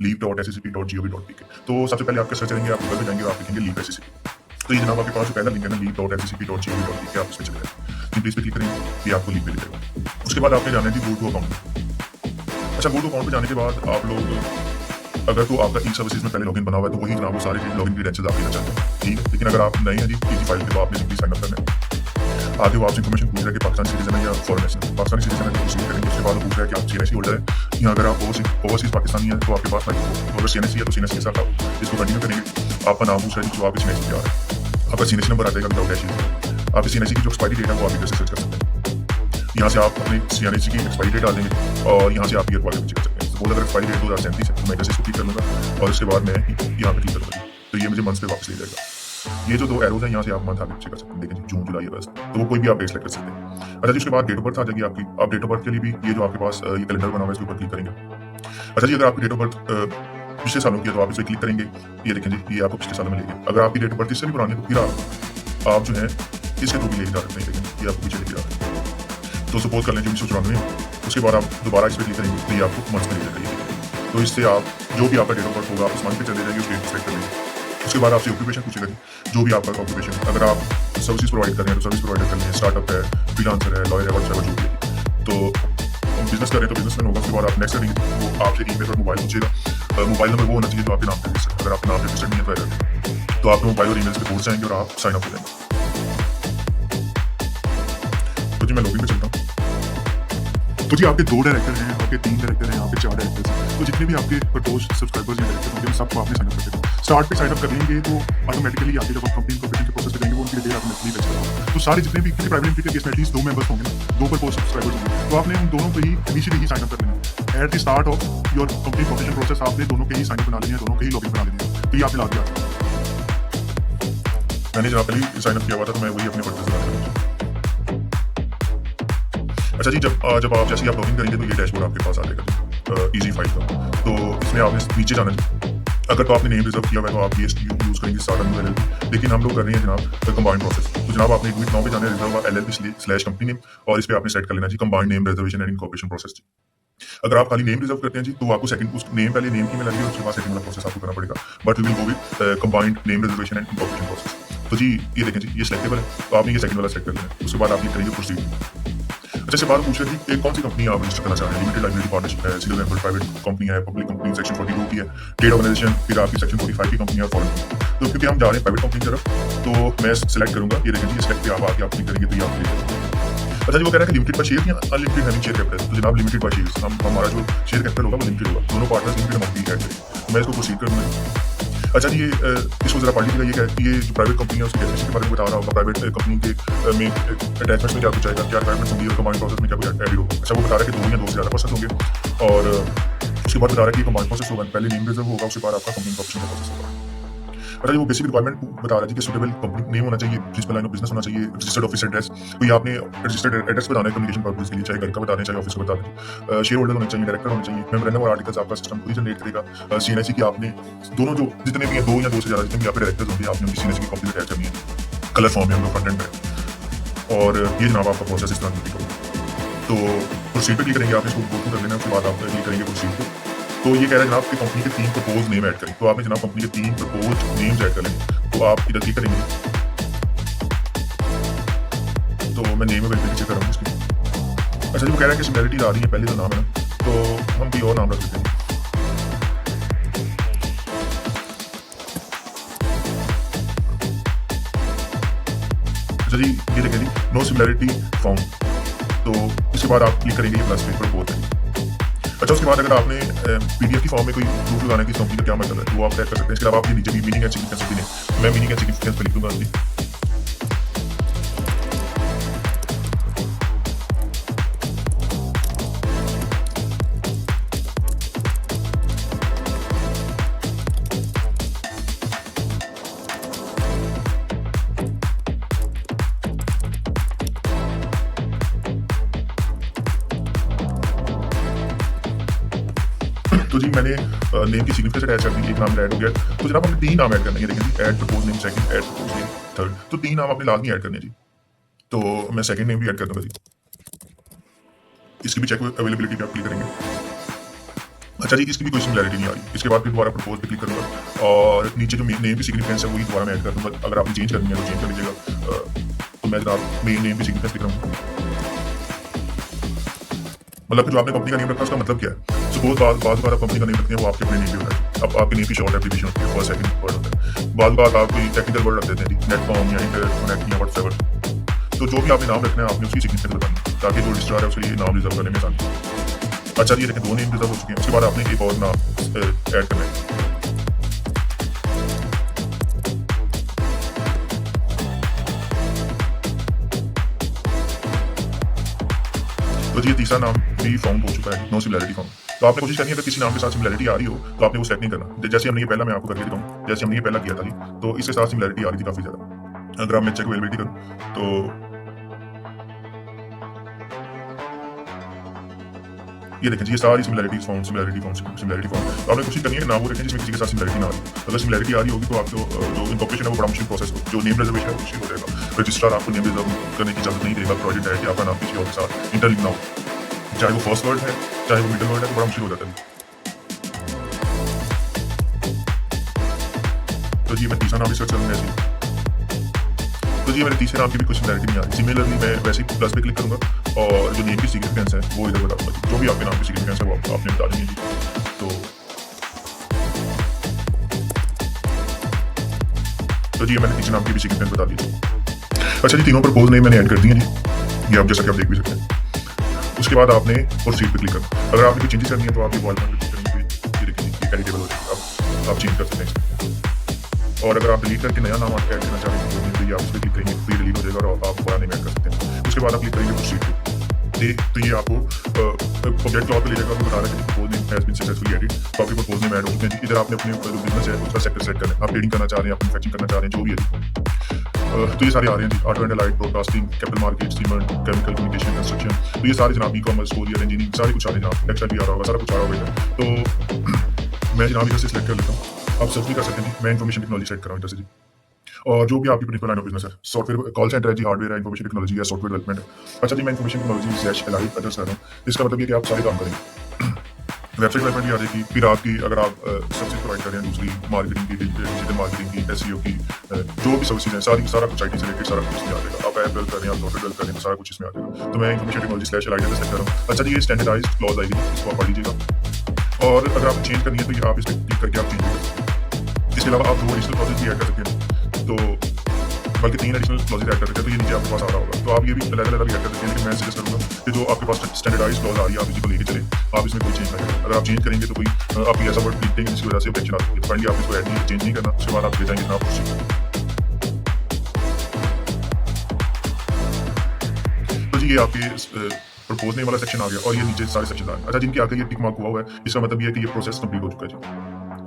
leave.scp.gov.pk। तो सबसे पहले आपका सर्च करेंगे, आप गूगल पे जाएंगे और आप लिखेंगे लीव एससीसीपी। तो ये जनाब आपके पास जो पहला लिंक है ना leave.scp.gov.pk, आप इसमें चले जाए, सिंपली इस पर क्लिक करेंगे, ये आपको लीव पे ले जाएगा। उसके बाद आपने जाना है जी गो टू अकाउंट। अच्छा, गो टू अकाउंट पे जाने के बाद आप लोग अगर तो आपका ई सर्विसेज में पहले लॉगिन बना हुआ है तो वही जनाब वो सारे लॉगिन क्रेडेंशियल्स आपके साथ चाहते हैं, ठीक है। लेकिन अगर आप नए हैं जी पीजी फाइल पे तो आपने सिंपली साइन अप करना है। आगे वो आपसे इन्फॉर्मेशन पूछ रहा है कि पाकिस्तानी सिटीजन है या फॉरेन नेशनल। पाकिस्तानी सिटीजन है तो प्रोसीड करेंगे। उसके बाद वो पूछ रहा है कि आप सीएनएससी होल्डर है, या अगर आप ओवरसीज पाकिस्तानी है तो आपके पास माइक हो। तो अगर सीएनएससी है तो सीएनएससी के साथ आप इसको कंटिन्यू करेंगे। आपका नाम पूछ रहा है जो आपके सीएनएससी पे आ रहा है, आपका सीएनएससी नंबर आ जाएगा विदाउट डैश। आप सीएनएससी की जो एक्सपायरी डेट है वो आप इधर से सर्च कर सकते हैं। यहाँ से आप अपने सीएनएससी की एक्सपायरी डेट डाल देंगे और यहाँ से आप ईयर क्वालिटी चेक कर सकते हैं। सपोज अगर एक्सपायरी डेट 2037 है तो मैं इधर से इसको क्लिक कर लूँगा और उसके बाद मैं यहाँ पे क्लिक करूँगा, तो ये मुझे मंथ्स पे वापस ले जाएगा। ये जो 2 एरोज हैं यहाँ से आप मंथ आगे चेक कर सकते हैं। देखें जून जुलाई अगस्त, तो वो कोई भी आप डेट सेलेक्ट कर सकते हैं। अच्छा जी, उसके बाद डेट ऑफ बर्थ आ जाएगी आपकी। आप डेट ऑफ बर्थ के लिए भी ये जो आपके पास ये कैलेंडर बना हुआ है इसके ऊपर क्लिक करेंगे। अच्छा जी, अगर आपकी डेट ऑफ बर्थ पिछले सालों की है तो आप इस पर क्लिक करेंगे, ये देखें जी ये आपको पिछले सालों में लेंगे। अगर आपकी डेट ऑफ बर्थ इससे भी पुरानी है तो फिर आप जो है इसके थ्रू भी लेके जा सकते हैं। लेकिन ये आपको पीछे लेके जा रहा है, तो सपोज कर लें 1994, उसके बाद आप दोबारा इस पर क्लिक करेंगे तो ये आपको मंथ में ले जाएगा। तो इससे आप जो भी आपका डेट ऑफ बर्थ होगा उस मंथ पे चले जाएंगे, उस डेट सेलेक्ट कर लेंगे। उसके बाद आपसे ऑक्यूपेशन पूछेगा जी, जो भी आपका ऑक्यूपेशन, अगर आप सर्विस प्रोवाइड कर रहे हैं तो सर्विस प्रोवाइडर कर लें, स्टार्टअप है, फ्रीलांसर है, लॉयर है, व्हाट्सएवर जो भी है। तो बिजनेस कर रहे हैं तो बिजनेसमैन होगा। उसके बाद आप नेक्स्ट करेंगे, वो आपसे ईमेल और मोबाइल पूछेगा। मोबाइल नंबर वो होना चाहिए जो आपके नाम पे रजिस्टर, अगर आपका नाम रजिस्टर नहीं है तो एरर, तो आपके मोबाइल और ईमेल पे पहुंच जाएंगे और आप साइन अप हो जाएंगे। तो जी मैं लॉगिन पे चलता हूँ। तो जी आपके 2 डायरेक्टर हैं, आपके 3 डायरेक्टर हैं, आपके 4 डायरेक्टर्स हैं। तो जितने भी आपके प्रपोज सब्सक्राइबर्स या डायरेक्टर होंगे सबको आपने साइन अप कर देना। स्टार्ट पे साइन अप कर लेंगे तो ऑटोमेटिकली आगे जब आप कंपनी इनकॉर्पोरेशन के प्रोसेस पे जाएंगे वो उनकी डिटेल ऑटोमेटिकली भेज देगा। तो सारे जितने भी प्राइवेट लिमिटेड केस में एटलीस्ट 2 मेंबर्स होंगे ना, 2 प्रपोज सब्सक्राइबर्स होंगे, तो आपने उन दोनों पे ही इनिशियली ही साइन अप कर लेना। At the start of your company incorporation process आपने दोनों के ही साइन अप बना लेने हैं, दोनों के ही लॉगिन बना लेने हैं। तो ये आपने ला दिया। मैंने जहाँ पहले साइन अप किया हुआ था तो मैं वही अपने पर्पज से बात करूँगा। अच्छा जी, जब आप जैसे ही आप लॉगिन करेंगे तो ये डैशबोर्ड आपके पास आ जाएगा इजी फाइल का। तो इसमें आपने नीचे जाना है। अगर तो आपने नेम रिजर्व किया हुआ है तो आप ये यूज करेंगे स्टार्ट न्यू एलएलपी, लेकिन हम लोग कर रहे हैं जनाब कंबाइंड प्रोसेस। तो जनाब आपने एक नाम पे जाना है रिजर्व LLP/कंपनी नेम, और इस पे आपने सेट कर लेना जी combined name reservation and incorporation process जी। अगर आप खाली नेम रिजर्व करते हैं जी तो आपको सेकंड उस नेम पहले नेम की में लगी, उसके बाद सेकंड वाला प्रोसेस आपको करना पड़ेगा। But we will go with combined name reservation and incorporation process. तो जी ये देखें जी ये सिलेक्टेबल है, तो आपने ये सेकंड वाला सेलेक्ट कर लेना है। उसके बाद आप क्लिक करेंगे प्रोसीड। अच्छा, से बात पूछ रहे थे कि कौन सी कंपनी आप रजिस्टर करना चाह रहे हैं। लिमिटेड लाइबिलिटी पार्टनरशिप है, सिंगल मेंबर प्राइवेट कंपनी है, पब्लिक कंपनी सेक्शन 42 की है, ट्रेड ऑर्गेनाइजेशन, फिर आपकी सेक्शन 45 की कंपनी है और फॉरेन। तो क्योंकि हम जा रहे हैं प्राइवेट कंपनी की तरफ तो मैं सिलेक्ट करूंगा। ये देखें जी सिलेक्ट पे आप आके आप क्लिक करेंगे तो ये आप क्लिक करेंगे। अच्छा जी, वो कह रहा है कि लिमिटेड बाय शेयर या अनलिमिटेड हैविंग शेयर कैपिटल। तो जनाब लिमिटेड बाय शेयर्स, हमारा जो शेयर कैपिटल होगा वो लिमिटेड होगा, दोनों पार्टनर्स लिमिटेड अमाउंट की ऐड करेंगे। तो मैं इसको प्रोसीड करूंगा। अच्छा जी, इसको जरा पढ़ लीजिएगा। ये क्या है कि ये जो प्राइवेट कंपनी है उसकी डेफिनेशन के बारे में बता रहा होगा। प्राइवेट कंपनी के में अटैचमेंट्स में क्या कुछ आएगा, क्या रिक्वायरमेंट्स होंगी और कंबाइंड प्रोसेस में क्या कुछ एडेड होगा। अच्छा, वो बता रहा है कि 2 या 2 से ज़्यादा पर्सन होंगे और उसके बाद बता रहा है कि कंबाइंड प्रोसेस होगा, पहले नेम रिजर्व होगा, उसके बाद आपका कंपनी इनकॉर्पोरेशन का प्रोसेस होगा। अच्छा, वो बेसिक रिक्वायरमेंट बता रहा है कि सुटेबल कंपनी नेम होना चाहिए, प्रिंसिपल लाइन ऑफ बिजनेस होना चाहिए, रजिस्टर्ड ऑफिस एड्रेस। तो ये आपने रजिस्टर्ड एड्रेस बताना है कम्युनिकेशन पर्पस के लिए, चाहे घर का बता दें चाहे ऑफिस का बता दें। शेयर होल्डर होने चाहिए, डायरेक्टर होने चाहिए, मेमोरेंडम और आर्टिकल्स आपका सिस्टम खुद ही जनरेट करेगा। सीएनएससी की आपने दोनों जो जितने भी हैं 2 या 2 से ज़्यादा जितने भी आपके डायरेक्टर्स होंगे आपने उनकी सीएनएससी की कॉपी अटैच करनी है, कलर फॉर्म में हम लोग कंटेंट में। और ये जनाब आपका प्रोसेस इस तरह क्लिक करो तो प्रोसीड पे क्लिक करेंगे, आप इसको गो थ्रू कर लेना। उसके बाद आप क्लिक करेंगे प्रोसीड पे। तो ये कह रहा है जनाब कि कंपनी के 3 प्रपोज नेम ऐड करें। तो आपने जनाब कंपनी के 3 प्रपोज नेम्स ऐड कर लें। तो आप इधर क्लिक करेंगे तो मैं नेम में वेरीफाई कर रहा हूँ उसकी। अच्छा जी, वो कह रहा है कि सिमिलरिटी आ रही है, पहले तो नाम है ना, तो हम कोई और नाम रख देते हैं। अच्छा जी, ये देखें जी नो सिमिलरिटी फाउंड। तो इसके बाद आप क्लिक करेंगे प्लस पे प्रपोज करेंगे। अच्छा, उसके बाद अगर आपने पीडीएफ की फॉर्म में कोई प्रूफ लगाने की कंपनी का क्या मतलब है वो आप टैग कर सकते हैं। इसके अलावा आपके नीचे भी मीनिंग एंड सिग्निफिकेंस भी दें। मैं मीनिंग एंड सिग्निफिकेंस पे लिख दूंगा जी। तो जी मैंने नेम की सिग्निफिकेंस अटैच कर दी, एक नाम ऐड हो गया। तो जनाब हमने 3 नाम ऐड करने हैं। देखें जी add propose name second, add propose name third. तो 3 नाम आपने लाजमी ऐड करने हैं जी। तो मैं सेकंड नेम भी ऐड कर दूंगा जी। इसकी भी चेक अवेलेबिलिटी पे आप क्लिक करेंगे। अच्छा जी, इसकी भी कोई सिमिलैरिटी नहीं आ रही। इसके बाद फिर दोबारा प्रपोज पे क्लिक करूँगा और नीचे जो नेम की सिग्निफिकेंस है वही दोबारा मैं ऐड कर दूँगा। अगर आपने चेंज करनी है तो चेंज कर लीजिएगा। तो मैं जनाब मेन नेम की सिग्निफिकेंस लिख रहा हूँ। मतलब कि जो आपने कंपनी का नेम रखा है उसका मतलब क्या है? सपोज बात बार आप कंपनी का नेम रखते हैं वो आपके अपने नेम पे होता है। अब आपके नेम की शॉर्ट एप्लीकेशन होती है, फर्स्ट सेकंड वर्ड होता है। बात आप कोई टेक्निकल वर्ड रख देते हैं, नेटकॉम या इंटर कनेक्ट या व्हाट्सएवर। तो जो भी आपने नाम रखना है आपने उसकी सिग्निफिकेंस बतानी है ताकि जो रजिस्ट्रार है उसके लिए नाम रिजर्व करने में आसानी हो। अच्छा जी, देखिए 2 नेम रिजर्व हो चुके हैं। उसके बाद आपने एक और नाम ऐड करना है। तो जी ये तीसरा नाम भी फाउंड हो चुका है, नो सिमिलैरिटी फाउंड। तो आपने कोशिश करनी है अगर किसी नाम के साथ सिमिलैरिटी आ रही हो तो आपने वो सेलेक्ट नहीं करना। जैसे हमने ये पहला मैं आपको करके दिखाऊँ, जैसे हमने ये पहला किया था जी, तो इसके साथ सिमिलैरिटी आ रही थी काफ़ी ज़्यादा। अगर आप मैं चेक अवेलेबिलिटी करूँ तो ये देखें जी, ये सारी सिमिलैरिटीज फाउंड, सिमिलैरिटी फाउंड। तो आपने कोशिश करनी है कि नाम वो रखें जिसमें किसी के साथ सिमिलैरिटी ना आए। अगर सिमिलैरिटी आ रही होगी तो आपको जो इनकॉर्पोरेशन है वो बड़ा मुश्किल प्रोसेस हो। जो नेम रिजर्वेशन है वो मुश्किल हो जाएगा। रजिस्ट्रार आपको नेम रिजर्व करने की इजाजत नहीं देगा प्रोवाइडेड है कि आपका नाम किसी और के साथ इंटरलिंक ना हो। चाहे वो फर्स्ट वर्ड है, चाहे वो मिडिल वर्ड है, तो बड़ा मुश्किल हो जाता है। तो जी मैं तीसरा नाम रिसर्च करूँगा ऐसे। तो जी मेरे तीसरे नाम की भी कुछ सिमिलैरिटी नहीं आ रही। सिमिलरली मैं वैसे ही प्लस पे क्लिक करूँगा और जो नेम की सिग्निफिकेंस है वो इधर बताऊँगा। जो भी आपके नाम की सिग्निफिकेंस है वो आपने बता देनी है जी। तो जी मैंने तीसरे नाम की भी सिग्निफिकेंस बता दी। अच्छा जी, तीनों प्रपोज नेम मैंने ऐड कर दिए जी, ये आप जैसा कि आप देख भी सकते हैं। उसके बाद आपने प्रोसीड पे क्लिक करना। अगर आपने कोई चेंजेस करनी है तो आप ये वॉल पे क्लिक करेंगे, ये देखिए ये एडिटेबल हो जाएगी। आप चेंज कर सकते हैं। और अगर आप डिलीट करके नया नाम आप ऐड करना चाह रहे हैं तो ये आप उस पर क्लिक करेंगे तो ये डिलीट हो जाएगा और आप पुराना नेम ऐड कर सकते हैं। उसके बाद आप क्लिक करेंगे प्रोसीड पे। तो ये आपको ऑब्जेक्ट क्लॉज पे ले जाएगा, बता रहा है कि propose name has been successfully added. तो आपके प्रपोज नेम ऐड हो चुके हैं। इधर आपने अपने जो बिजनेस है उसका सेक्टर सेट करना है। आप ट्रेडिंग करना चाह रहे हैं, आप मैन्युफैक्चरिंग करना चाह रहे हैं, जो भी है। तो ये सारे आ रहे हैं जी, auto and light, broadcasting, capital market, cement, chemical, communication, construction. तो ये सारे जनाब ई-कॉमर्स, कोरियर, इंजीनियरिंग, सारे कुछ आ रहे हैं जनाब। टेक्सटाइल भी आ रहा होगा, सारा कुछ आ रहा होगा। तो मैं जनाब इधर से सिलेक्ट कर लेता हूँ। आप सर्च भी कर सकते हैं। मैं इन्फॉर्मेशन टेक्नोलॉजी सेट कर रहा हूँ इधर से जी। और जो भी आपकी पर्टिकुलर लाइन ऑफ बिजनेस है, सॉफ्टवेयर कॉल सेंटर है जी, हार्डवेयर है, इन्फॉर्मेशन टेक्नोलॉजी है, सॉफ्टवेयर डेवलपमेंट है। अच्छा जी, मैं information technology slash LI others कर रहा हूँ। इसका मतलब ये कि आप सारे काम करेंगे। वेबसाइट डेवलपमेंट भी आ जाएगी। फिर आपकी अगर आप सर्विस प्रोवाइड कर रहे हैं दूसरी मार्केटिंग की, डिजिटल मार्केटिंग की, एसईओ की, जो भी सर्विसेज हैं सारा कुछ आईटी से रिलेटेड सारा कुछ इसमें आ जाएगा। आप ऐप डेवलप कर रहे हैं, आप सॉफ्टवेयर डेवलप कर रहे हैं, तो सारा कुछ इसमें आ जाएगा। तो मैं information technology slash LI select कर रहा हूँ। अच्छा जी, ये स्टैंडर्डाइज्ड क्लॉज आएगी, इसको आप पढ़ लीजिएगा। और अगर आप चेंज करनी है तो ये आप इस पर क्लिक करके आप चेंज कर सकते हैं। इसके अलावा आप 2 एडिशनल क्लॉजेज भी ऐड कर सकते हैं। तो बल्कि 3 एडिशनल क्लॉजेज ऐड कर सकते हैं। तो ये नीचे आपके पास आ रहा होगा। तो आप ये भी अलग-अलग भी ऐड कर सकते हैं। लेकिन मैं सजेस्ट करूँगा कि जो आपके पास स्टैंडर्डाइज्ड क्लॉज आ रही है आप इसी को लेके चलें। आप इसमें कोई चेंज ना करें। अगर आप चेंज करेंगे तो कोई आपकी ऐसा वर्ड लिख देंगे जिसकी वजह से ऑब्जेक्शन आ सकती है। फाइनली आप इसको ऐड नहीं, चेंज नहीं करना। उसके बाद आप ले जाएंगे जनाब प्रोसीड। तो जी ये आपके प्रपोज नेम वाला सेक्शन आ गया और ये नीचे सारे सेक्शन आ गए। अच्छा, जिनके आगे ये टिक मार्क हुआ हुआ है इसका मतलब ये है कि ये प्रोसेस कंप्लीट हो चुका है जी।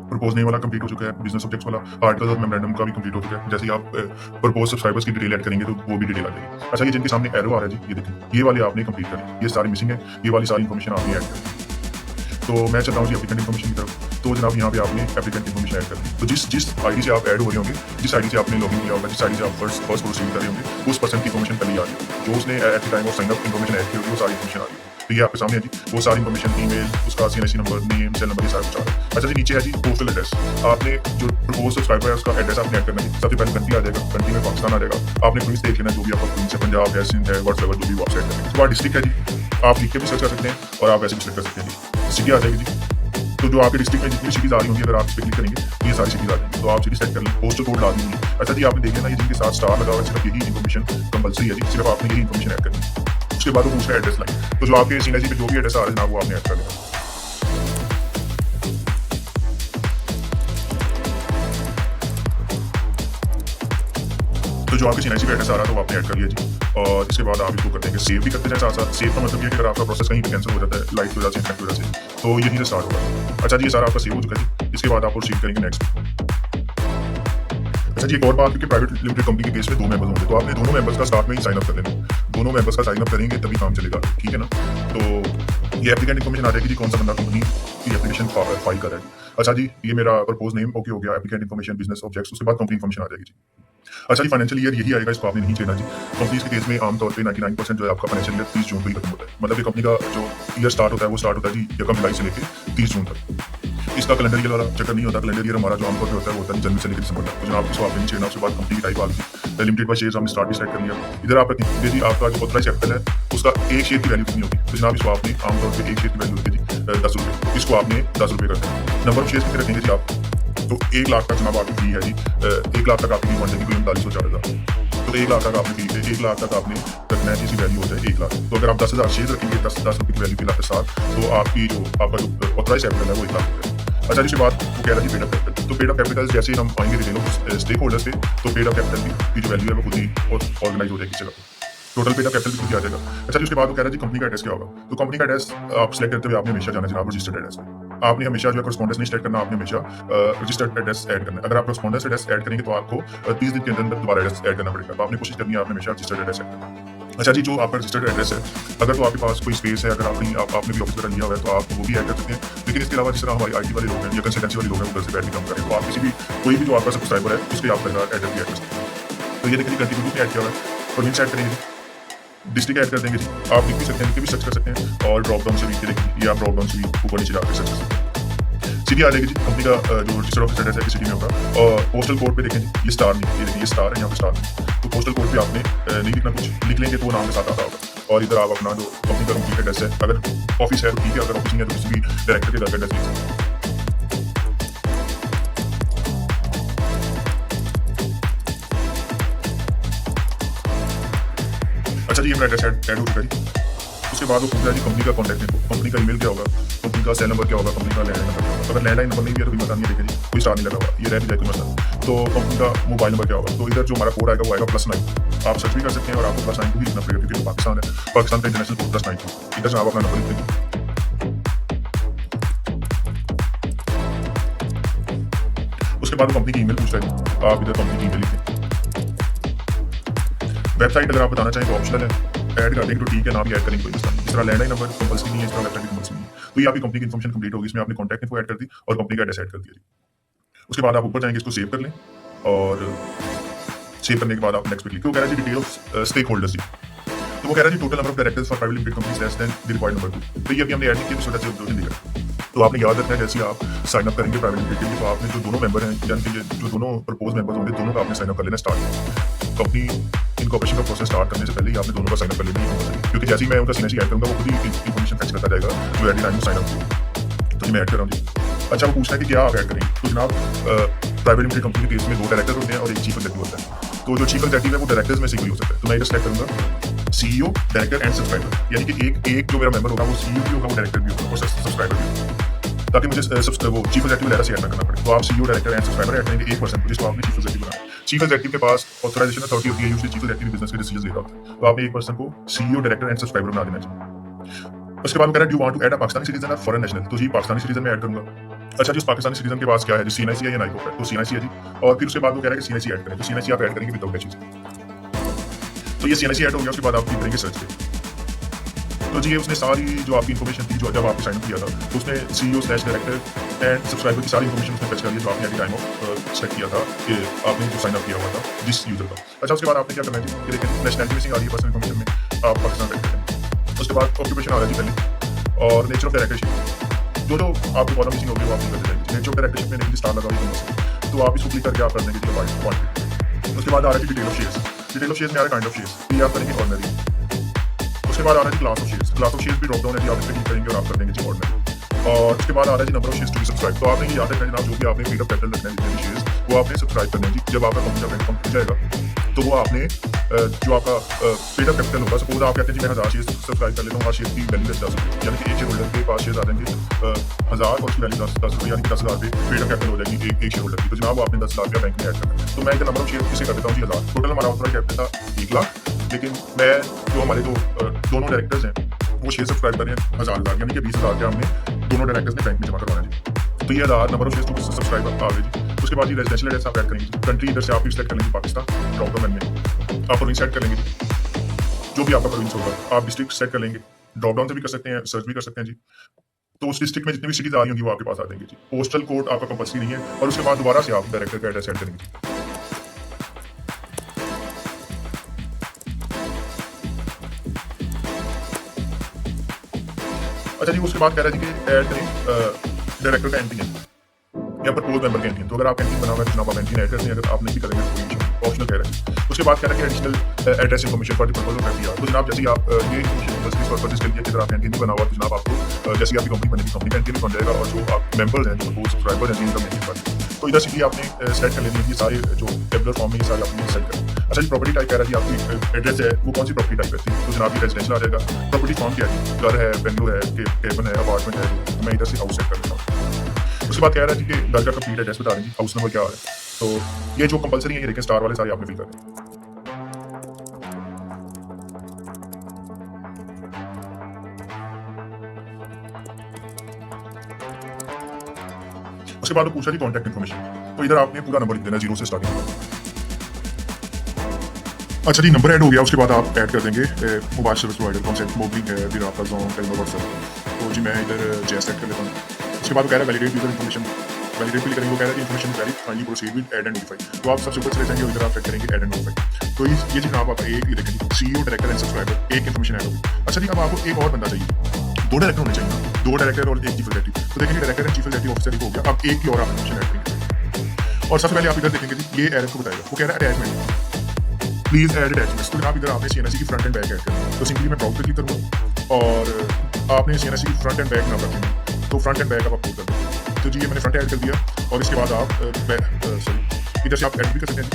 प्रपोज नेम वाला कंप्लीट हो चुका है। बिजनेस ऑब्जेक्ट्स वाला, आर्टिकल और मेमोरेंडम का भी कंप्लीट हो चुका है। जैसे ही आप प्रपोज सब्सक्राइबर्स की डिटेल ऐड करेंगे तो वो भी डिटेल आ जाएगी। अच्छा, ये जिनके सामने एरो आ रहा है जी, ये देखिए, ये वाले आपने कंप्लीट करें। ये सारी मिसिंग है, ये वाली सारी इन्फॉर्मेशन आपने ऐड करें। तो मैं चलता हूँ जी एप्लीकेंट इन्फॉर्मेशन की तरफ। तो जनाब यहाँ पे आपने एप्लीकेंट इन्फॉर्मेशन ऐड करनी है। तो जिस आईडी से आप ऐड हो रहे होंगे, जिस आईडी से आपने लॉगिन किया होगा, जिस आईडी से आप फर्स्ट प्रोसीड कर रहे होंगे, उस पर्सन की इन्फॉर्मेशन पहले आ रही है। जो उसने eight the time of sine up information add की होगी वो सारी इन्फॉर्मेशन आ रही है। तो ये आपके सामने है जी, वो सारी इन्फॉर्मेशन, ईमेल, उसका CNIC number, name, cell number, ये सारा कुछ आ रहा है। अच्छा जी, नीचे है जी पोस्टल एड्रेस। आपने जो प्रपोज सब्सक्राइबर है उसका एड्रेस आपने ऐड करना है। सबसे पहले कंट्री आ जाएगा, कंट्री में पाकिस्तान आ जाएगा। आपने प्लीज देख लेना जो भी आपका प्रिंस है, पंजाब है, सिंध है, व्हाट्सएवर जो भी आप सेट करेंगे। उसके बाद डिस्ट्रिक्ट है जी, आप लिख के भी सर्च कर सकते हैं और आप वैसे भी सेलेक्ट कर सकते हैं जी। सिटी आ जाएगी जी। तो जो आपके डिस्ट्रिक्ट में जितनी सिटीज आ रही होंगी, अगर आप इस पर क्लिक करेंगे तो ये सारी सिटीज आ जाएंगी। तो आप सिटी सेट कर लें, पोस्टल कोड ला देंगे। अच्छा जी, आपने देख लेना ये जिनके साथ स्टार लगा हुआ है, सिर्फ यही इन्फॉर्मेशन कंपल्सरी है जी, सिर्फ आपने यही इन्फॉर्मेशन ऐड करनी है। उसके बाद वो दूसरा एड्रेस लाइन, तो जो आपके सीएनआईसी पे जो भी एड्रेस आ रहा है ना वो आपने ऐड कर लेना। तो जो आपके सीएनआईसी पे एड्रेस आ रहा है तो वो आपने ऐड कर लिया जी। और इसके बाद आप इसको कर देंगे सेव भी करते जाए साथ साथ। सेव का मतलब ये है कि अगर आपका प्रोसेस कहीं पे कैंसिल हो जाता है लाइट की वजह से, इंटरनेट की वजह से, तो यहीं से स्टार्ट होगा। अच्छा जी, ये सारा आपका सेव हो चुका है जी। इसके बाद आप प्रोसीड करेंगे नेक्स्ट। अच्छा जी, एक और बात कि प्राइवेट लिमिटेड कंपनी के केस में 2 मेंबर्स होंगे, तो आपने दोनों मेंबर्स का स्टार्ट में ही साइन अप कर लेना। दोनों मेंबर्स का साइन अप करेंगे तभी काम चलेगा, ठीक है ना। तो ये एप्लीकेंट इन्फॉर्मेशन आ जाएगी जी, कौन सा बंदा कंपनी की एप्लीकेशन फाइल कर रहा है। अच्छा जी, ये मेरा प्रपोज नेम ओके हो गया, एप्लीकेंट इन्फॉर्मेशन, बिजनेस ऑब्जेक्ट्स, उसके बाद कंपनी इन्फॉर्मेशन आ जाएगी जी। अच्छा जी, फाइनेंशियल ईयर यही आएगा, इसको आपने नहीं छेड़ना जी। कंपनीज के केस में आमतौर पे 99% जो है आपका फाइनेंशियल ईयर 30 जून को ही खत्म होता है। मतलब ये कंपनी का जो ईयर स्टार्ट होता है वो स्टार्ट होता है जी 1 जुलाई से लेके 30 जून तक। इसका कैलेंडर ईयर वाला चक्कर नहीं होता। कैलेंडर ईयर हमारा जो आमतौर पे होता है वो होता है जनवरी से लेकर दिसंबर तक। तो जनाब इसको आपने नहीं छेड़ना। उसके बाद कंपनी की टाइप आ गई, लिमिटेड बाय शेयर्स हमने स्टार्ट भी सेलेक्ट कर लिया। इधर आप रखेंगे जी आपका जो ऑथराइज्ड कैपिटल है उसका एक शेयर की वैल्यू कितनी होगी। तो जनाब इसको आपने आमतौर पे एक शेयर की वैल्यू होती है जी 10 रुपये। इसको आपने 10 रुपये करते हैं। नंबर ऑफ शेयर्स कितने रखेंगे जी आप, तो 1 लाख तक जनाब आपकी फी है जी। 1 लाख तक आपकी फी बन जाएगी कोई 39,000। तो 1 लाख तक आपने फी है, 1 लाख तक आपने रखना है, जिसकी वैल्यू हो जाए 1 लाख। तो अगर आप 10,000 शेयर रखेंगे 10 रुपये की वैल्यू के लाख के साथ, तो आपकी जो आपका जो ऑथराइज्ड कैपिटल है वो 1 लाख हो जाएगा। अच्छा जिसके बाद वो कह रहा है जी पेड अप कैपिटल। तो पेड अप कैपिटल जैसे ही हम आएंगे रिटेल स्टेक होल्डर्स पे, तो पेड अप कैपिटल की जो वैल्यू है वो खुद ही ऑर्गेनाइज हो जाएगी जगह। टोटल पेड अप कैपिटल भी खुद ही आ जाएगा। अच्छा जी उसके बाद वो कह रहा है जी कंपनी का एड्रेस क्या होगा। तो कंपनी का एड्रेस आप सिलेक्ट करते हुए आपने हमेशा जाना जनाब रजिस्टर्ड एड्रेस पे। आपने हमेशा जो है करस्पॉन्डेंस नहीं सिलेक्ट करना, आपने हमेशा रजिस्टर्ड एड्रेस ऐड करना है। अगर आप करस्पॉन्डेंस एड्रेस ऐड करेंगे तो आपको 30 दिन के अंदर दोबारा एड्रेस ऐड करना पड़ेगा। तो आपने कोशिश करनी है आपने हमेशा रजिस्टर्ड एड्रेस ऐड करना है। अच्छा जी जो आपका रजिस्टर्ड एड्रेस है, अगर तो आपके पास कोई स्पेस है, अगर आपने भी ऑफिस वगैरह लिया हुआ है तो आप वो भी ऐड कर सकते हैं। लेकिन इसके अलावा जिस तरह हमारी IT वाले लोग हैं या कंसल्टेंसी वाले लोग हैं वो घर से बैठ के काम करें, तो आप कोई भी जो आपका सब्सक्राइबर है उसके आप एड्रेस भी ऐड कर सकते हैं। तो ये देखिए कंटिन्यू ऐड किया हुआ है, प्रोविंस ऐड करेंगे, डिस्ट्रिक्ट ऐड कर देंगे जी। आप लिख भी सकते हैं, लिख के भी सर्च कर सकते हैं और ड्रॉप डाउन से भी देखिए, या आप ड्रॉप डाउन से भी ऊपर नीचे जाकर सर्च कर सकते हैं। सिटी आ जाएगी जी, कंपनी का जो रजिस्टर ऑफिस एड्रेस है सिटी में होगा। और पोस्टल कोड पे देखें जी, ये स्टार नहीं, ये देखिए ये स्टार है, यहाँ पे स्टार नहीं। तो पोस्टल कोड पे आपने नहीं लिखना, कुछ लिख लेंगे तो वो नाम के साथ आता होगा। और इधर आप अपना जो कंपनी का कंप्लीट एड्रेस है, अगर ऑफिस है तो ठीक है, अगर ऑफिस नहीं है तो किसी भी डायरेक्टर के घर का एड्रेस लिख सकते हैं। अच्छा जी ये मेरा एड्रेस ऐड हो चुका है जी। उसके बाद वो पूछ रहा है जी कंपनी का कॉन्टैक्ट इन्फो, कंपनी का ईमेल क्या होगा, कंपनी का सेल नंबर क्या होगा, कंपनी का लैंडलाइन नंबर क्या होगा। अगर लैंडलाइन नंबर नहीं है तो कोई मसला नहीं है, देखिए जी कोई स्टार नहीं लगा हुआ, ये रह भी जाए कोई मसला। तो कंपनी का मोबाइल नंबर क्या होगा, तो इधर जो हमारा कोड आएगा वो आएगा +9। आप सर्च भी कर सकते हैं और आपको +9 को ही लिखना पड़ेगा क्योंकि पाकिस्तान है, पाकिस्तान का इंटरनेशनल कोड +9। इधर से आप अपना नंबर लिख देंगे। उसके बाद कंपनी की ईमेल पूछ रहा है, आप इधर कंपनी की ईमेल लिखें। वेबसाइट अगर आप बताना चाहें तो ऑप्शनल है, ऐड कर देंगे तो ठीक है, ना भी ऐड करेंगे कोई मसला नहीं। इस तरह लैंडलाइन नंबर कंपल्सरी नहीं है, इस तरह वेबसाइट कंपल्सरी नहीं है। तो ये आपकी कंपनी की इन्फॉर्मेशन कंप्लीट होगी। इसमें आपने कॉन्टैक्ट इन्फो ऐड कर दी और कंपनी का एड्रेस ऐड कर दिया जी। उसके बाद आप ऊपर जाएंगे, इसको सेव कर लें और सेव करने के बाद आप नेक्स्ट पे क्लिक। वो कह रहा है जी डिटेल ऑफ स्टेक होल्डर्स जी। तो वो कह रहा है जी total number of directors for private limited companies less than the required number 2। तो ये अभी हमने ऐड किया, छोटा सा ऑप्शन दिया। तो आपने याद रखना है जैसे आप साइन अप करेंगे प्राइवेट लिमिटेड के लिए, तो आपने जो दोनों मेंबर हैं यानी कि जो दोनों प्रपोज मेंबर्स होंगे दोनों का आपने साइन अप कर लेना स्टार्ट। कंपनी इनकॉर्पोरेशन का प्रोसेस स्टार्ट करने से पहले ही आपने दोनों का साइन अप कर लेना है, क्योंकि जैसे ही मैं उनका सीएनसी ऐड करूंगा वो खुद ही इन्फॉर्मेशन फैच करता जाएगा जो at the time sign up. तो जी मैं ऐड कर रहा हूँ जी। अच्छा वो पूछता है कि क्या आप ऐड करेंगे। तो जनाब प्राइवेट लिमिटेड कंपनी के केस में 2 डायरेक्टर होते हैं और एक चीफ एग्जीक्यूटिव होता है। तो जो चीफ एग्जीक्यूटिव है वो डायरेक्टर्स में से कोई हो सकता है। तो मैं इधर सेलेक्ट करूंगा CEO, डायरेक्टर एंड सब्सक्राइबर, यानी कि एक जो मेरा मेंबर होगा वो CEO भी होगा, वो डायरेक्टर भी होगा और सब्सक्राइबर भी होगा, ताकि मुझे वो चीफ एग्जीक्यूटिव लेटर से ऐड ना करना पड़े। तो आप CEO, director and subscriber add करेंगे 1% को, जिसको आपने चीफ एग्जीक्यूटिव बनाया। चीफ एग्जीक्यूटिव के पास ऑथराइजेशन अथॉरिटी होती है, यूजुअली चीफ एग्जीक्यूटिव बिजनेस के डिसीजन ले रहा होता है। तो आपने 1% को CEO, डायरेक्टर एंड सब्सक्राइबर बना देना चाहिए। उसके बाद कह रहा है do want to add a Pakistani citizen और फॉरेन नेशनल। तो जी पाकिस्तानी सिटीजन में ऐड करूंगा। अच्छा जी उस पाकिस्तानी सिटीजन के पास क्या है, CNIC है या नाइको है, तो CNIC है जी। और फिर उसके बाद वो कह रहा है कि CNIC ऐड करें, तो CNIC आप ऐड करेंगे विदाउट टैक्स। तो ये CNIC ऐड हो गया। उसके बाद आप क्लिक करेंगे सर्च पे। तो जी ये उसने सारी जो आपकी इन्फॉर्मेशन थी जो जब आपने साइन अप किया था, तो उसने CEO/डायरेक्टर एंड सब्सक्राइबर की सारी इन्फॉर्मेशन उसने फेच कर ली जो आपने eight the time of set किया था कि आपने जो साइन अप किया हुआ था जिस यूजर का। अच्छा उसके बाद आपने क्या करना है जी, ये देखिए नेशनलिटी मिसिंग आ रही है पर्सनल इन्फॉर्मेशन में, आप पाकिस्तान सेट करेंगे। उसके बाद ऑक्यूपेशन आ रहा है जी पहले, और नेचर ऑफ डायरेक्टरशिप जो आपके कॉलम मिसिंग होगी वो आप कर देंगे। नेचर ऑफ डायरेक्टरशिप में देखिए स्टार लगा हुआ, तो आप इसको क्लिक करके आप कर देंगे जी। उसके बाद आ रहा है detail of shares. Detail of shares में आ रहा है काइंड ऑफ शेयर्स, ये आप करेंगे ऑर्डिनरी। उसके बाद आ रहा है class of shares. Class of shares भी ड्रॉप डाउन है जी, आप इस पे क्लिक करेंगे और आप कर देंगे जी ऑर्डिनरी। और उसके बाद आ रहा है जी number of shares to be subscribe. तो आपने ये याद रखना जनाब, जो भी आपने पेड अप कैपिटल रखना है जितने भी शेयर्स वो आपने सब्सक्राइब करने हैं जी। जब आपका कंपनी का बैंक अकाउंट खुल जाएगा तो वो आपने जो आपका पेड अप कैपिटल होगा, सपोज आप कहते हैं जी मैं 1000 शेयर्स सब्सक्राइब कर लेता हूँ, 1000 शेयर्स की वैल्यू 10 रुपये, यानी कि एक शेयर होल्डर के पास शेयर्स आ जाएंगे 1000 और उसकी वैल्यू 10 रुपये, यानी कि 10,000 पे पेड अप कैपिटल हो जाएगी एक शेयर होल्डर की। तो जनाब आपने 10,000 रुपया बैंक में ऐड करना है। तो मैं इधर नंबर ऑफ शेयर किसे कर देता हूँ जी 1000। टोटल हमारा ऑथराइज्ड कैपिटल था 1 लाख, लेकिन मैं जो हमारे दोनों डायरेक्टर्स हैं वो शेयर सब्सक्राइब कर रहे हैं 1000, यानी कि 20,000 के हमने दोनों डायरेक्टर्स ने बैंक में जमा करवाना जी। तो ये 1000 number of shares to subscribe आ गए जी। उसके बाद ये रेजिडेंशियल एड्रेस आप ऐड करेंगे। कंट्री इधर से आप सिलेक्ट कर लेंगे पाकिस्तान, ड्रॉप डाउन में आप प्रोविंस सेट कर लेंगे जो भी आपका प्रोविंस होगा। आप डिस्ट्रिक्ट सेट कर लेंगे, ड्रॉप डाउन से भी कर सकते हैं, सर्च भी कर सकते हैं जी। तो उस डिस्ट्रिक्ट में जितनी भी सिटीज आ रही होंगी वो आपके पास आ जाएंगे जी। पोस्टल कोड आपका कंपल्सरी नहीं है। और उसके बाद दोबारा से आप डायरेक्टर का एड्रेस ऐड करेंगे जी। अच्छा जी, उसके बाद कह रहा है जी कि ऐड करें डायरेक्टर का एंटी है या प्रपोज मेंबर के एंटी। तो अगर आप एंटी बना हुआ है तो जनाब आप एंटी ऐड करते हैं, अगर आप नहीं करेंगे तो कोई इशू ऑप्शनल कह रहा है। उसके बाद कह रहा है कि additional address information for the purpose of anti. तो जनाब जैसे ही आप ये इन्फॉर्मेशन पर्पज के लिए अगर आप एंटी नहीं बना हुआ तो जनाब आपको जैसे आपकी कंपनी बनेगी कंपनी का एंटी बन जाएगा, और जो आप मेंबर्स हैं, जो प्रपोज सब्सक्राइबर हैं, जिनका एंटी बन। तो इधर से आपने सेट कर लेनी है, ये सारे जो टेबलर फॉर्म में ये सारे आपने सेट करें। अच्छा जी, प्रॉपर्टी टाइप कह रहा है जी आपकी एड्रेस है वो कौन सी प्रॉपर्टी टाइप है, तो जनाब ये रेजिडेंशियल आ जाएगा। प्रॉपर्टी फॉर्म क्या है, घर है, बेंगलो है, केबन है, अपार्टमेंट है, तो मैं इधर से हाउस सेट कर लेता हूँ। उसके बाद कह रहा है जी कि घर का कंप्लीट एड्रेस बता देंगे, हाउस नंबर क्या है। तो ये जो कंपलसरी है ये देखें स्टार वाले सारे आपने फिल कर दें। उसके बाद वो पूछा जी कॉन्टैक्ट इन्फॉर्मेशन, तो इधर आपने पूरा नंबर लिख देना, 0 से स्टार्टिंग। अच्छा जी, नंबर ऐड हो गया। उसके बाद आप ऐड कर देंगे मोबाइल सर्विस प्रोवाइडर, कौन सा मोबिलिंग है, फिर आपका जोन, टेलर, व्हाट्सएप। तो जी मैं इधर जैस सेट कर लेता हूँ। उसके बाद वो कह रहा है validate user information, validate fill करेंगे। वो कह रहा है information is valid, finally proceed with add and notify. तो आप सबसे ऊपर चले जाएंगे और इधर आप सेट करेंगे ऐड एंड नोटिफाई। तो ये जी जनाब आप एक ही देखेंगे सीईओ, डायरेक्टर एंड सब्सक्राइबर, एक इन्फॉर्मेशन ऐड होगी। अच्छा जी, अब आपको एक और बंदा चाहिए, 2 डायरेक्टर होने चाहिए, 2 डायरेक्टर और 1 चीफ एग्जीक्यूटिव। तो देखेंगे director and chief executive officer हो गया, अब एक की और आप इन्फॉर्मेशन ऐड करेंगे। और सबसे पहले आप इधर देखेंगे जी ये एरर को बताएगा। वो कह रहा है अटैचमेंट, प्लीज ऐड अटैचमेंट्स। तो जनाब इधर आपने सीएनएससी की फ्रंट एंड बैक ऐड करना है। तो सिंपली मैं ब्राउज पे क्लिक करूँगा और आपने सीएनएससी की फ्रंट एंड बैक ना रखेंगे, तो फ्रंट एंड बैक आप अपलोड कर देंगे। तो जी ये मैंने फ्रंट ऐड कर दिया, और इसके बाद आप सॉरी इधर से आप ऐड भी कर सकते हैं।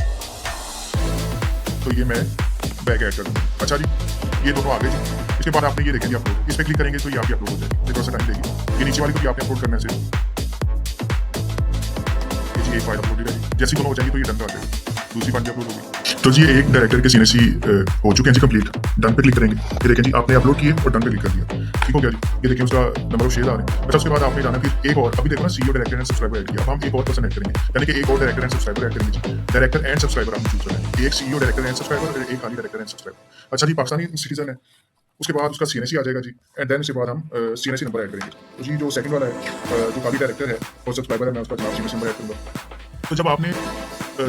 तो ये मैं बैक ऐड कर दूँगा। अच्छा जी, ये दोनों आ गए जी। इसके बाद आपने ये देखेंगे अपलोड, इस पर क्लिक करेंगे तो ये आपकी अपलोड हो जाएगी। ये थोड़ा सा टाइम देगी। ये नीचे वाली को भी आपने अपलोड करना है। जी एक फाइल अपलोड करेगी, जैसी दोनों हो जाएंगी तो ये डन कर देगा, दूसरी फाइल भी अपलोड होगी। तो जी एक डायरेक्टर के सीएनएससी हो चुके हैं जी कंप्लीट। डन पे क्लिक करेंगे, ये देखें जी आपने अपलोड किए और डन पे क्लिक कर दिया, ठीक हो गया जी। ये देखिए उसका नंबर ऑफ शेयर आ रहे हैं। अच्छा उसके बाद आपने जाना फिर एक और, अभी देखो ना CEO, director and subscriber add किया, अब हम एक और पर्सन ऐड करेंगे, यानी कि एक और डायरेक्टर एंड सब्सक्राइबर ऐड करेंगे जी। डायरेक्टर एंड सब्सक्राइबर आपने चूज करना है, एक सीईओ, डायरेक्टर एंड सब्सक्राइबर और एक खाली डायरेक्टर एंड सब्सक्राइबर। अच्छा जी, पाकिस्तानी सिटीजन है। उसके बाद उसका सीएनएससी आ जाएगा जी, एंड देन उसके बाद हम सीएनएससी नंबर ऐड करेंगे। तो जी जो सेकंड वाला है जो खाली डायरेक्टर है और सब्सक्राइबर है, मैं उसका जनाब सीएनएससी नंबर ऐड करूँगा। तो जब आपने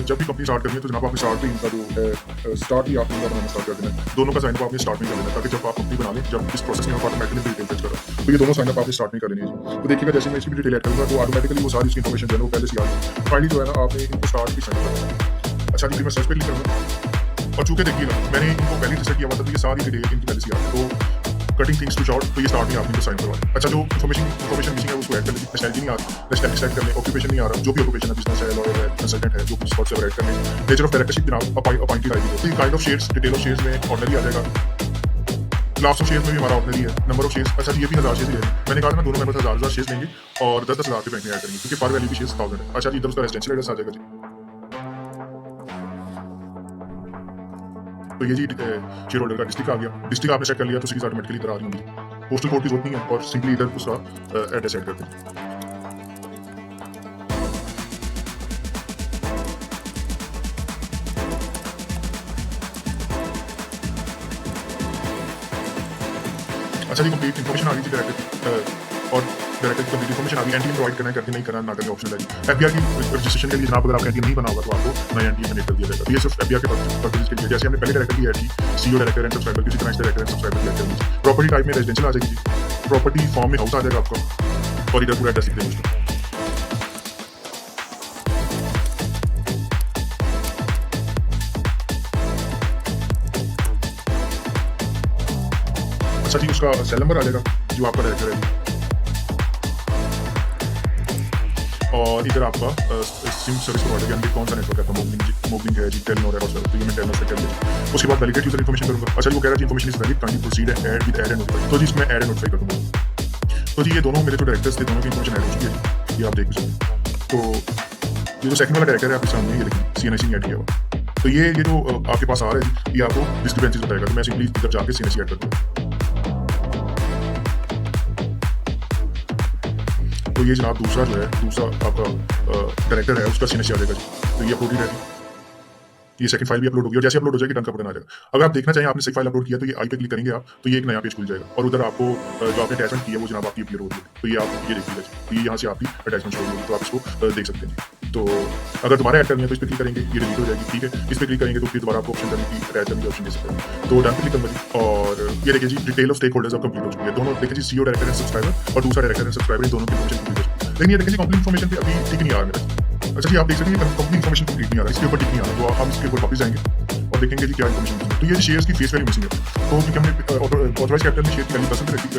जब भी कंपनी स्टार्ट करनी है तो जनाब आपने स्टार्ट भी इनका जो स्टार्ट ही आपने बनाना स्टार्ट कर देना है। दोनों का साइनअप आपने स्टार्ट में कर देना, ताकि जब आप कंपनी बना लें, जब इस प्रोसेस में आप ऑटोमेटिकली डिटेल फिल करो, तो ये दोनों साइनअप आपने स्टार्ट में कर लेनी है। तो देखिएगा जैसे मैं इसकी डिटेल ऐड करूँगा तो ऑटोमेटिकली वो सारी इसकी इन्फॉर्मेशन जो है वो पहले से आ जाएगी। फाइनली जो है ना आपने इनको स्टार्ट भी साइनअप करना है। अच्छा जी, मैं सर्च पे क्लिक करूँगा और चूंकि देखिएगा मैंने इनको पहले रजिस्टर किया हुआ था, तो ये सारी डिटेल इनकी पहले से आ गई। तो कटिंग थिंग्स टू शॉर्ट, तो ये स्टार्ट में आपने साइन करवा दें। अच्छा जो इन्फॉर्मेशन मिसिंग है उसको ऐड कर लें। नेशनलिटी नहीं आ रही, नेशनलिटी सेट कर लें। ऑक्यूपेशन नहीं आ रहा, जो भी ऑक्यूपेशन है, बिजनेस है, लॉयर है, कंसल्टेंट है, जो भी स्पॉट से ऐड कर लें। नेचर ऑफ डायरेक्टरशिप जनाब अपॉइंटेड आईडी है। तो kind of shares, detail of shares में ऑर्डनरी आ जाएगा। क्लास ऑफ शेयर्स में भी हमारा ऑर्डनरी है। नंबर ऑफ शेयर्स, अच्छा ये भी 1000 शेयर्स है। मैंने कहा था ना दोनों मेंबर्स 1000 शेयर्स लेंगे और 10-10 हज़ार के बैंक में ऐड करेंगे, क्योंकि पर वैल्यू की शेयर्स 1000 है। अच्छा जी, इधर उसका रेजिडेंशियल एड्रेस आ जाएगा जी। तो ये जी शेयर होल्डर का डिस्ट्रिक्ट आ गया। डिस्ट्रिक्ट आपने सेट कर लिया तो उसकी ऑटोमेटिकली इधर आ रही होगी। पोस्टल कोड की जरूरत नहीं है, और सिंपली इधर उसका एड्रेस ऐड कर दें। अच्छा जी, कंप्लीट इन्फॉर्मेशन आ गई थी डायरेक्टर और डायरेक्टर की कंप्लीट इन्फॉर्मेशन आ गई। एंटी प्रोवाइड करना है, करके नहीं करना, ना करना ऑप्शनल है। एफबीआर की रजिस्ट्रेशन के लिए जनाब अगर आपका एंटी नहीं बना होगा तो आपको नया एंटी जनरेट कर दिया जाएगा। तो ये सिर्फ एफबीआर के पर्पज के लिए, जैसे हमने पहले डायरेक्टर की ऐड की सीईओ, डायरेक्टर एंड सब्सक्राइबर, किसी तरह से डायरेक्टर एंड सब्सक्राइबर की ऐड करनी। प्रॉपर्टी टाइप में रेजिडेंशियल आ जाएगी जी, प्रॉपर्टी फॉर्म में हाउस आ जाएगा आपका, और इधर पूरा एड्रेस लिख देंगे उसका। अच्छा जी, उसका सेल नंबर आ जाएगा जो आपका डायरेक्टर है, और इधर आपका सिम सर्विस प्रोवाइडर यानी कौन सा नेटवर्क है, मोबिलिंग है जी, टेलनोर है, व्हाट्सएप। तो ये मैं टेलनोर से कर लिया। उसके बाद वैलिडेट यूजर इन्फॉर्मेशन करूँगा। अच्छा जी, वो कह रहा है information is valid, kindly proceed add with add and notify. तो जी इसमें ऐड एंड नोटिफाई कर दूँगा। तो जी ये दोनों मेरे जो डायरेक्टर्स थे, दोनों की इन्फॉर्मेशन ऐड हो चुकी है, ये आप देख सकते हैं। तो ये जो सेकंड वाला डायरेक्टर है आपके सामने, ये देखिए सीएनएससी नहीं ऐड किया हुआ। तो ये जो आपके पास आ रहा है ये आपको डिस्क्रिपेंसीज बताएगा। तो मैं सिंपली इधर जाके सीएनएससी ऐड कर दूँगा। तो ये जनाब दूसरा जो है, दूसरा आपका डायरेक्टर है, उसका सीएनएससी आ जाएगा जी। तो ये अपलोड ही रहेगी, ये सेकंड फाइल भी अपलोड होगी, और जैसे अपलोड हो जाएगी डन का बटन आ जाएगा। अगर आप देखना चाहें आपने सेकंड फाइल अपलोड किया तो ये आई पे क्लिक करेंगे आप, तो ये एक नया पेज खुल जाएगा, और उधर आपको जो आपने अटैचमेंट किया है वो जनाब आपकी अपलोड होगी। तो ये आप ये देख लीजिए, तो ये यहाँ से आपकी अटैचमेंट शो होगी, तो आप इसको देख सकते हैं। तो अगर दोबारा ऐड करनी है तो इस पर क्लिक करेंगे, ये डिलीट हो जाएगी, ठीक है। इस पर क्लिक करेंगे तो फिर दोबारा आपको ऑप्शन करने की ऐड करने की ऑप्शन दे सकते हैं। तो डन पे क्लिक करूँगा जी, और ये देखिए जी डिटेल ऑफ स्टेक होल्डर्स अब कंप्लीट हो चुकी है। दोनों देखिए जी, सीईओ, डायरेक्टर एंड सब्सक्राइबर और दूसरा डायरेक्टर एंड सब्सक्राइबर, इन दोनों की इन्फॉर्मेशन कंप्लीट हो चुकी है। लेकिन ये देखिए जी कंपनी इन्फॉर्मेशन पे अभी टिक नहीं आ रहा मेरा। अच्छा जी, आप देख सकते हैं कंपनी इन्फॉर्मेशन कंप्लीट नहीं आ रहा, इसके ऊपर टिक नहीं आ रहा। तो हम इसके ऊपर वापस जाएंगे और देखेंगे जी क्या इन्फॉर्मेशन मिसिंग है। तो ये जी शेयर्स की फेस वैल्यू मिसिंग है, तो क्योंकि हमने ऑथराइज कैपिटल में शेयर की वैल्यू 10 रखी थी,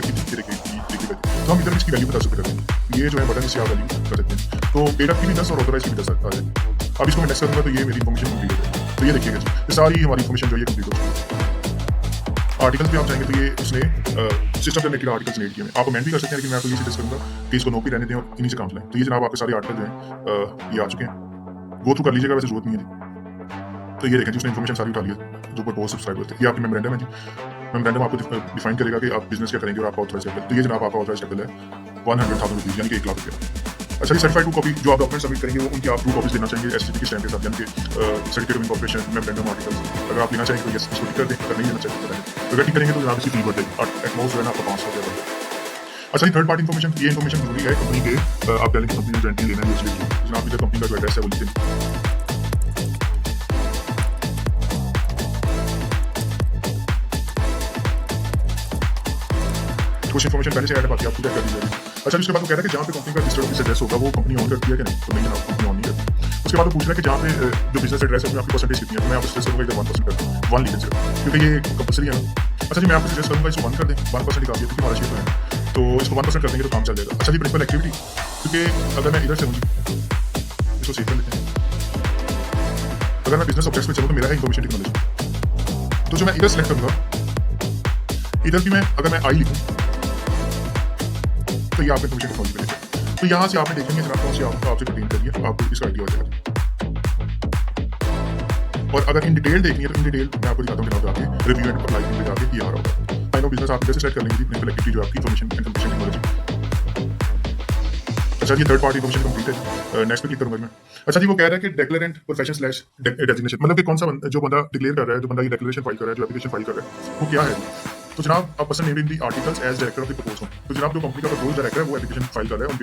तो हम इधर इसकी वैल्यू 10 रुपये कर देंगे। ये जो है बटन, इससे आप वैल्यू कर सकते हैं। तो पेड अप की भी 10 और ऑथराइज की भी 10 आ जाएगी। अब इसको मैं नेक्स्ट करूँगा तो ये मेरी इन्फॉर्मेशन कंप्लीट हो जाएगी। तो ये देखिएगा जी, ये सारी हमारी इन्फॉर्मेशन जो है कंप्लीट हो चुकी है। आर्टिकल्स पे आप जाएंगे तो ये उसने सिस्टम जनरेटेड आर्टिकल्स जनरेट किए हैं। आप कमेंट भी कर सकते हैं, लेकिन मैं आपको ये सजेस्ट करूँगा कि इसको नो पे रहने दें और इन्हीं से काम चलाएं। तो ये जनाब आपके सारे आर्टिकल जो हैं ये आ चुके हैं, गो थ्रू कर लीजिएगा, वैसे जरूरत नहीं है जी। तो ये देखें जी, उसने इन्फॉर्मेशन सारी उठा ली है जो प्रपोज सब्सक्राइबर थे। ये आपकी मेमोरेंडम है जी। मेमोरेंडम आपको डिफाइन करेगा कि आप बिजनेस क्या करेंगे और आपका ऑथराइज कैपिटल। तो ये जनाब आपका ऑथराइज कैपिटल है 100,000 रुपीज़, यानी कि 1 लाख रुपये। अच्छा जी, सर्टिफाइड ट्रू कॉपी जो आप डॉक्यूमेंट सबमिट करेंगे वो उनकी आप ट्रू कॉपीज देना चाहेंगे एसटीपी के स्टैम्प के साथ, यानी कि certificate of incorporation, memorandum articles. अगर आप लेना चाहेंगे तो यस इसको टिक कर दें, अगर नहीं लेना चाहिए तो नहीं। अगर टिक करेंगे तो जनाब इसकी फी बढ़ जाएगी, एट मोस्ट जो है ना आपका 500 रुपये बढ़ जाएगा। अच्छा जी, थर्ड पार्टी इन्फॉर्मेशन, ये इन्फॉर्मेशन जरूरी है कंपनी के, आप पहले कंपनी में गारंटी लेना है इसलिए जनाब की जो कंपनी का जो एड्रेस है वो लिखें। कुछ इन्फॉर्मेशन पहले से ऐड है, बाकी आपको क्या कर दीजिएगा। अच्छा, उसके बाद वो कह रहा है कि जहाँ पे कंपनी का रजिस्टर्ड ऑफिस एड्रेस होगा वो कंपनी ऑन करती है कि नहीं, तो नहीं जनाब कंपनी ऑन नहीं करती। उसके बाद वो पूछ रहा है कि जहाँ पे जो बिजनेस एड्रेस है उसमें आपकी परसेंटेज कितनी है, तो मैं आपको सजेस्ट करूँगा इधर 1% कर दूँ, 1 लिख दीजिएगा, क्योंकि ये कंपलसरी है ना। अच्छा जी, मैं आपको सजेस्ट करूँगा इसको 1 कर दें, 1% काफ़ी है क्योंकि हमारा शेयर है, तो इसको 1% कर देंगे तो काम चल जाएगा। अच्छा जी, प्रिंसिपल एक्टिविटी, क्योंकि अगर मैं इधर से हूँ इसको सेव कर लेते हैं। अगर मैं बिजनेस ऑब्जेक्ट्स में चलूँ तो मेरा है इन्फॉर्मेशन टेक्नोलॉजी, तो जो मैं इधर सेलेक्ट करूँगा, इधर भी मैं अगर मैं आई लिखूँ तो ये आपके इन्फॉर्मेशन टेक्नोलॉजी पे लेके, तो यहाँ से आपने देखेंगे जनाब कौन सी आपसे प्रोटीन करिए, तो आपको इसका आइडिया हो जाएगा। और अगर इन डिटेल देखनी है तो इन डिटेल मैं आपको दिखाता हूँ जनाब जाके रिव्यू एंड अप्लाई पे जाके ये आ रहा होगा। आई नो बिजनेस आप जैसे सेलेक्ट कर लेंगे प्रिंसिपल एक्टिविटी जो आपकी इन्फॉर्मेशन टेक्नोलॉजी। अच्छा जी, थर्ड पार्टी इन्फॉर्मेशन कंप्लीट है, नेक्स्ट पे क्लिक करूंगा मैं। अच्छा जी, वो कह रहा है कि डिक्लेरेंट प्रोफेशन स्लैश डेजिग्नेशन, मतलब कि कौन सा जो बंदा डिक्लेयर कर रहा है, जो बंदा ये डिक्लेरेशन फाइल कर रहा है, जो एप्लीकेशन फाइल कर रहा है, वो क्या है। तो जनाब आप person named in the articles as director of the propose home, तो जनाब जो कंपनी का प्रपोज डायरेक्टर है वो एप्लीकेशन फाइल कर रहा है on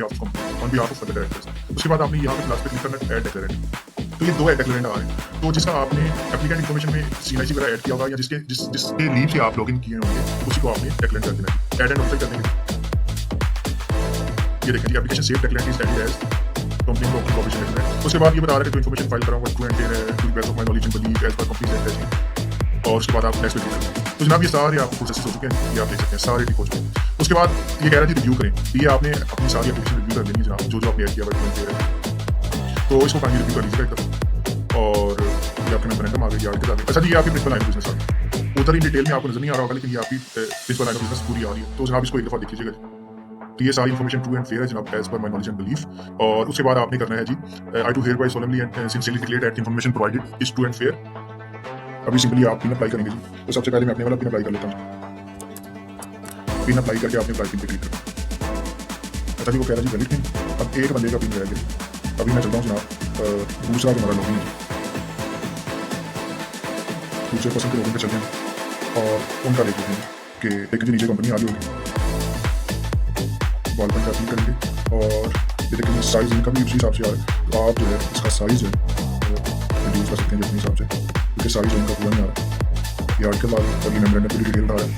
behalf of other directors. उसके बाद आपने यहाँ पे क्लास पे क्लिक करना है ऐड डिक्लेरेंट, तो ये 2 ऐड डिक्लेरेंट आ रहे हैं, तो जिसका आपने एप्लीकेंट इन्फॉर्मेशन में सीएनआईसी वगैरह ऐड किया होगा या जिसके लीव से आप लॉगिन किए होंगे उसी को आपने डिक्लेरेंट कर देना है, ऐड एंड ऑफर कर देंगे। ये देखिए application save declarant is added as company को ऑफिशियल डिक्लेरेंट। उसके बाद ये बता रहा है कि जो इन्फॉर्मेशन फाइल कराऊंगा ट्रू एंड फेयर है, to the best of my knowledge and belief as per company act, और उसके बाद आप नेक्स्ट पे क्लिक करें। तो जनाब ये सारे आपको प्रोसेस हो चुके हैं, ये आप देख सकते हैं सारे टिक हो चुके हैं। उसके बाद ये कह रहा है रिव्यू करें, ये आपने अपनी सारी एप्लीकेशन रिव्यू कर लेनी है जनाब, जो आपने ऐड किया है, तो इसको काइंडली रिव्यू कर लीजिएगा एकदम। और ये आपके मेमोरेंडम आ गई, आर्टिकल आ गए। अच्छा जी, ये आपकी प्रिंसिपल लाइन ऑफ बिजनेस आ गई, उधर इन डिटेल में आपको नजर नहीं आ रहा होगा, लेकिन ये आपकी प्रिंसिपल लाइन ऑफ बिजनेस पूरी आ रही है। तो जनाब इसको एक दफ़ा देख लीजिएगा। तो ये सारी इन्फॉर्मेशन ट्रू एंड फेयर है जनाब as per my knowledge and belief. और उसके बाद आपने करना है जी I do hereby solemnly and sincerely declare that information provided is true and fair. अभी सिंपली आप पिन अप्लाई करेंगे जी, तो सबसे पहले मैं अपने वाला पिन अप्लाई कर लेता हूँ। पिन अप्लाई करके आपने अप्लाई पिन पे क्लिक करें। अच्छा जी, वो कह रहा है जी वैलिड पिन, अब एक बंदे का पिन रह गया। अभी मैं चलता हूँ जनाब दूसरा जो हमारा लॉगिन है, दूसरे पर्सन के लॉगिन पे चलते हैं और उनका देख लेते हैं कि लेकिन जो नीचे कंपनी आ गई होगी, वाल पर क्लिक करेंगे और ये देखिए साइज इनका भी उसी हिसाब से आ रहा है, तो आप जो है इसका साइज है रिड्यूस कर सकते हैं अपने हिसाब से, क्योंकि साइज इनका पूरा नहीं आ रहा। ये आर्टिकल आ रहा है और ये मेमोरेंडम पूरी डिटेल आ रहा है,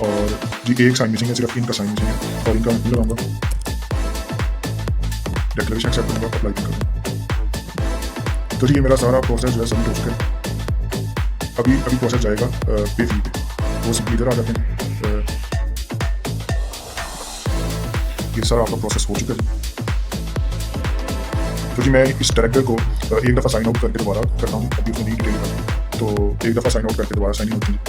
और जी एक साइन मिसिंग है, सिर्फ इनका साइन मिसिंग है, और इनका मैं लगाऊंगा डिक्लेरेशन एक्सेप्ट करूँगा, अप्लाई करूँगा। तो जी ये मेरा सारा प्रोसेस जो है सबमिट हो चुका है। अभी प्रोसेस जाएगा पे फी पे, वो सिंपली इधर आ जाते हैं। ये सारा आपका प्रोसेस हो चुका है। तो जी मैं इस डायरेक्टर को एक दफ़ा साइन आउट करके दोबारा करता हूँ, अभी उसमें डिटेल करता हूँ, तो एक दफ़ा साइन आउट करके दोबारा साइन इन होती है।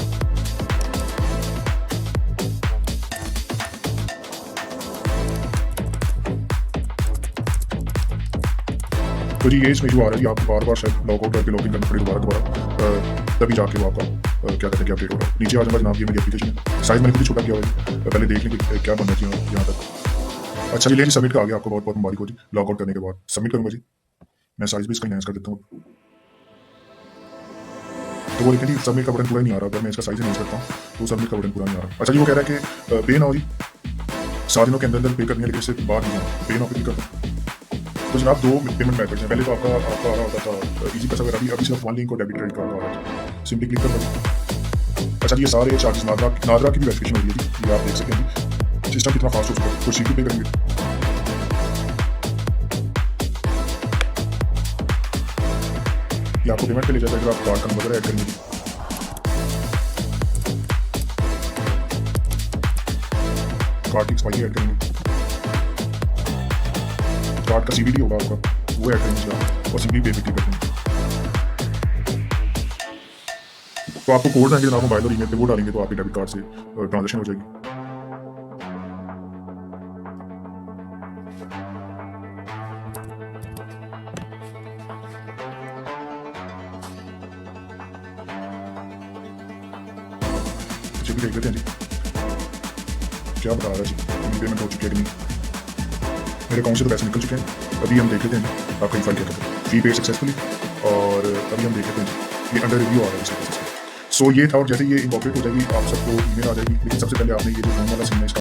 तो जी ये इसमें जो आ रहा है, आपको बार बार शायद लॉग आउट करके लॉग इन करना पड़े दोबारा, तभी जाके वो आपका क्या कहते हैं कि अपडेट होगा। नीचे आ जाऊँगा जनाब, ये मेरी एप्लीकेशन है, साइज़ मैंने खुद छोटा किया हुआ है, पहले देख लें कि क्या बनना चाहिए यहाँ तक। अच्छा जी, ले जी सबमिट का आ गया, आपको बहुत बहुत मुबारक हो जी। लॉग आउट करने के बाद सबमिट करूँगा जी, मैं साइज़ भी इसका इनहेंस कर देता हूँ। तो वो लेकिन जी सबमिट का बटन पूरा नहीं आ रहा, अगर मैं इसका साइज़ इनहेंस करता हूँ तो सबमिट का बटन पूरा नहीं आ रहा। अच्छा जी, वो कह रहा है कि पे ना हो जी, 7 दिनों के अंदर पे करनी है, लेकिन इससे बाद नहीं पे ना पे क्लिक करता हूँ। तो जनाब 2 पेमेंट मेथड्स हैं। पहले तो आपका आपका आ रहा होता था ईज़ी पैसा वगैरह भी, अभी सिर्फ वन लिंक और डेबिट क्रेडिट कार्ड आ रहा है। सिंपली क्लिक कर दो। अच्छा जी, ये सारे चार्जेस नादरा की भी वेरिफिकेशन हो रही है जी, ये आप देख सकते हैं जी। सिस्टम कितना फास्ट हो चुका है। तो सीपी पे करेंगे, ये आपको पेमेंट पे ले जाएगा। अगर आप कार्ड का नंबर ऐड करेंगे, कार्ड की एक्सपायरी ऐड करेंगे, कार्ड का सीवीडी होगा आपका, वो ऐड करेंगे आप और सिंपली पे क्लिक कर देंगे। तो आपको कोड आएंगे जनाब मोबाइल और ईमेल पे, वो डालेंगे तो आपके डेबिट कार्ड से ट्रांजेक्शन हो जाएगी। चलिए देख लेते हैं जी क्या बता रहा है जी, पेमेंट हो चुकी है कि नहीं। मेरे अकाउंट से तो पैसे निकल चुके हैं। अभी हम देख लेते हैं जी आपका रिफंड क्या करता है। फी पेड सक्सेसफुली, और अभी हम देख लेते हैं जी ये अंडर रिव्यू आ रहा है। सो ये था, और जैसे ये इंकॉर्पोरेट हो जाएगी आप सबको ईमेल आ जाएगी। लेकिन सबसे पहले आपने ये जो फोन वाला सिम है इसका